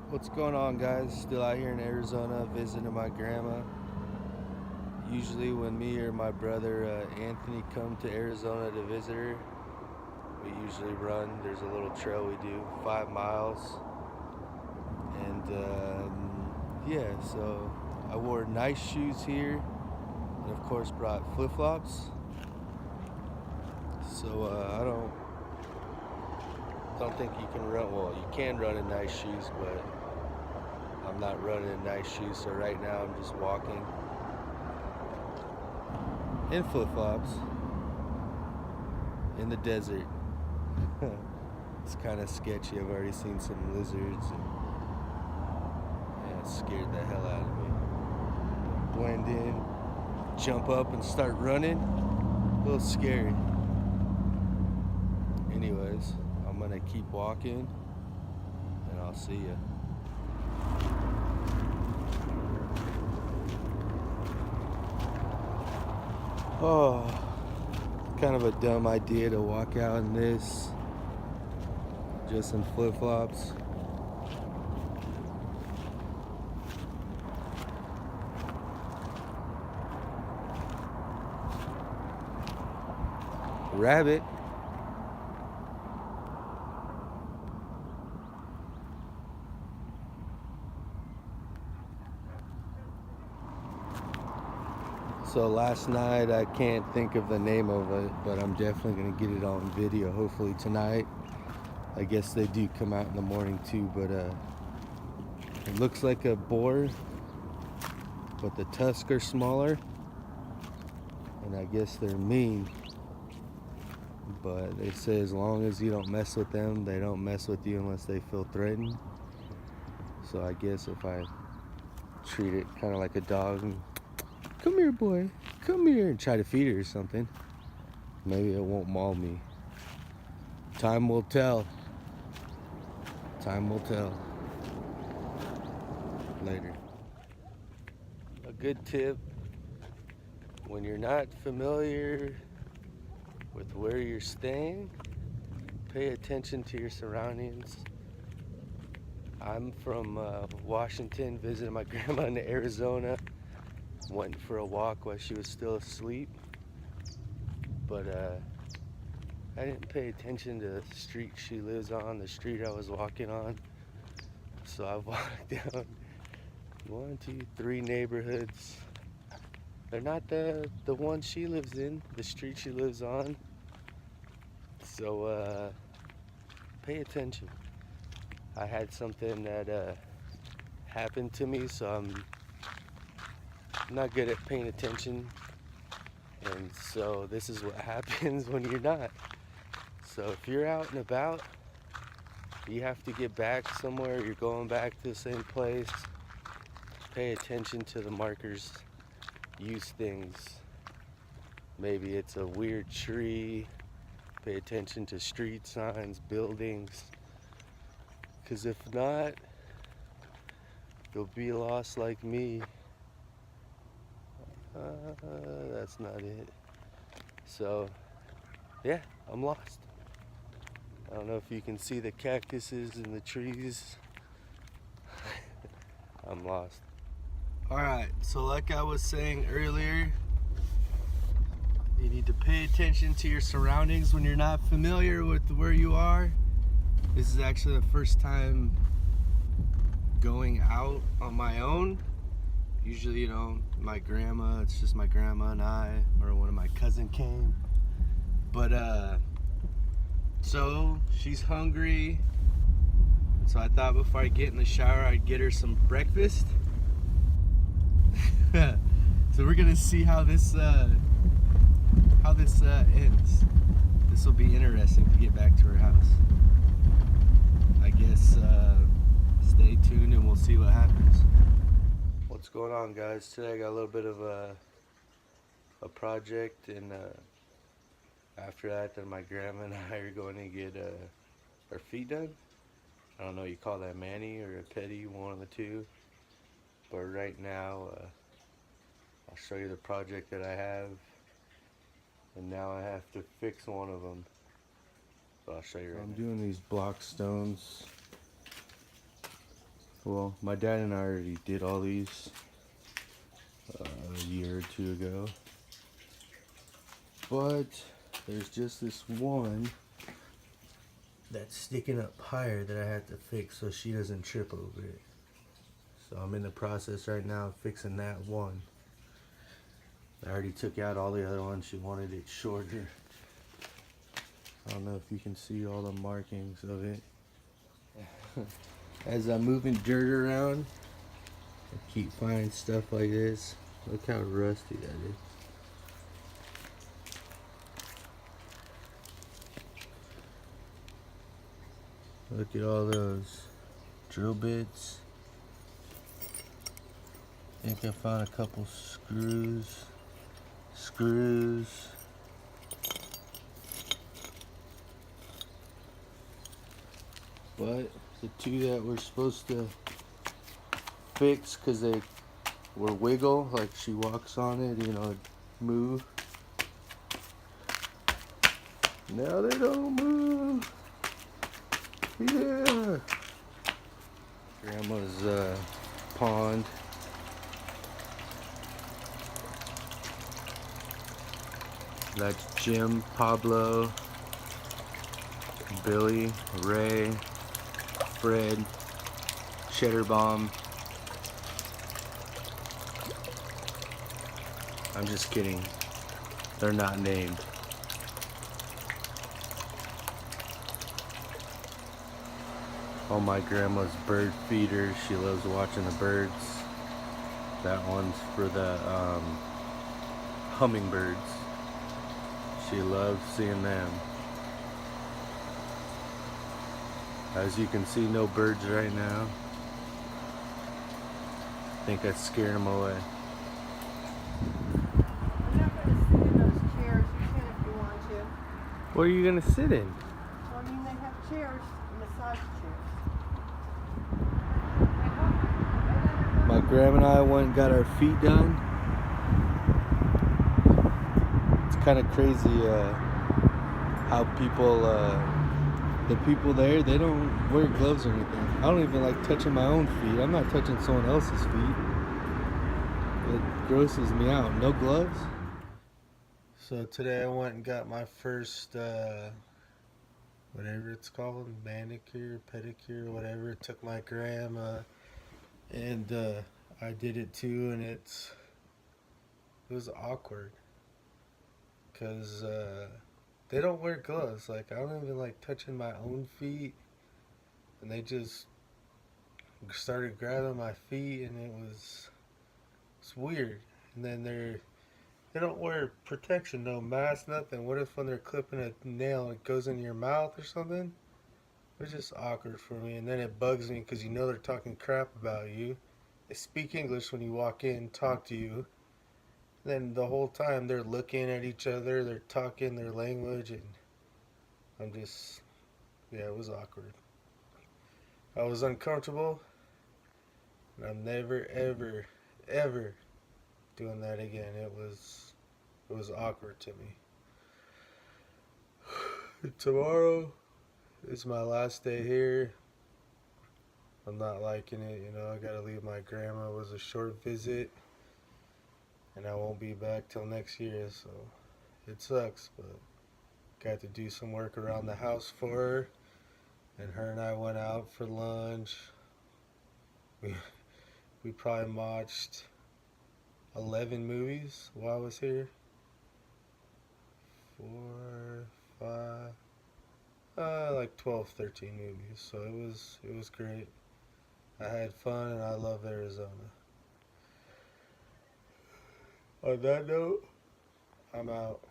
What's going on, guys? Still out here in Arizona visiting my grandma. Usually when me or my brother Anthony come to Arizona to visit her, we usually run. There's a little trail we do, 5 miles. And yeah, so I wore nice shoes here and of course brought flip-flops. So I don't think you can run, well, you can run in nice shoes, but I'm not running in nice shoes. So right now I'm just walking in flip-flops in the desert. It's kind of sketchy. I've already seen some lizards and it scared the hell out of me. Blend in, jump up and start running. A little scary. Anyways, I'm gonna keep walking and I'll see ya. Oh, kind of a dumb idea to walk out in this, just in flip-flops. Rabbit. So last night, I can't think of the name of it, but I'm definitely gonna get it on video hopefully tonight. I guess they do come out in the morning too, but it looks like a boar, but the tusks are smaller, and I guess they're mean. But they say as long as you don't mess with them, they don't mess with you unless they feel threatened. So I guess if I treat it kind of like a dog, and, come here boy, come here, and try to feed it or something, maybe it won't maul me. Time will tell. Time will tell. Later. A good tip: when you're not familiar with where you're staying, pay attention to your surroundings. I'm from Washington, visiting my grandma in Arizona. Went for a walk while she was still asleep, but I didn't pay attention to the street she lives on, the street I was walking on. So I walked down 1, 2, 3 neighborhoods. They're not the one she lives in, the street she lives on. So pay attention. I had something that happened to me, so I'm not good at paying attention. And so this is what happens when you're not. So if you're out and about, you have to get back somewhere, you're going back to the same place, pay attention to the markers, use things. Maybe it's a weird tree, pay attention to street signs, buildings. Because if not, you'll be lost like me. That's not it. So, yeah, I'm lost. I don't know if you can see the cactuses and the trees. I'm lost. Alright, so like I was saying earlier, you need to pay attention to your surroundings when you're not familiar with where you are. This is actually the first time going out on my own. Usually, my grandma, it's just my grandma and I, or one of my cousin came. But so she's hungry. So I thought before I get in the shower, I'd get her some breakfast. So we're gonna see how this ends. This will be interesting to get back to her house. I guess stay tuned and we'll see what happens. What's going on, guys? Today I got a little bit of a project, and after that, then my grandma and I are going to get our feet done. I don't know, you call that mani or a pedi, one of the two. But right now, I'll show you the project that I have, and now I have to fix one of them. So I'll show you right now. I'm doing these block stones Well, my dad and I already did all these a year or two ago. But there's just this one that's sticking up higher that I have to fix so she doesn't trip over it. So I'm in the process right now of fixing that one. I already took out all the other ones. She wanted it shorter. I don't know if you can see all the markings of it. As I'm moving dirt around, I keep finding stuff like this. Look how rusty that is. Look at all those drill bits. I think I found a couple screws. But the two that we're supposed to fix, because they were wiggle, like she walks on it, you know, move. Now they don't move. Yeah. Grandma's pond. That's Jim, Pablo, Billy, Ray, Fred, Cheddar Bomb. I'm just kidding. They're not named. Oh, my grandma's bird feeder. She loves watching the birds. That one's for the hummingbirds. She loves seeing them. As you can see, no birds right now. I think I scared them away. You're not going to sit in those chairs. You can if you want to. What are you going to sit in? Well, I mean, they have chairs, massage chairs. My grandma and I went and got our feet done. It's kind of crazy how people, the people there, they don't wear gloves or anything. I don't even like touching my own feet. I'm not touching someone else's feet. It grosses me out. No gloves. So today I went and got my first, whatever it's called, manicure, pedicure, whatever. Took my grandma, and I did it too, and it was awkward because they don't wear gloves. Like, I don't even like touching my own feet, and they just started grabbing my feet, and it's weird. And then they don't wear protection, no mask, nothing. What if when they're clipping a nail, it goes in your mouth or something? It's just awkward for me, and then it bugs me because you know they're talking crap about you. They speak English when you walk in, talk to you. Then the whole time they're looking at each other, they're talking their language, and I'm just, yeah, it was awkward. I was uncomfortable, and I'm never, ever, ever doing that again. It was awkward to me. Tomorrow is my last day here. I'm not liking it, you know. I gotta leave my grandma. It was a short visit, and I won't be back till next year, so it sucks, but got to do some work around the house for her. And her and I went out for lunch. We probably watched 11 movies while I was here. 4, 5, like 12, 13 movies. So it was great. I had fun, and I love Arizona. On that note, I'm out.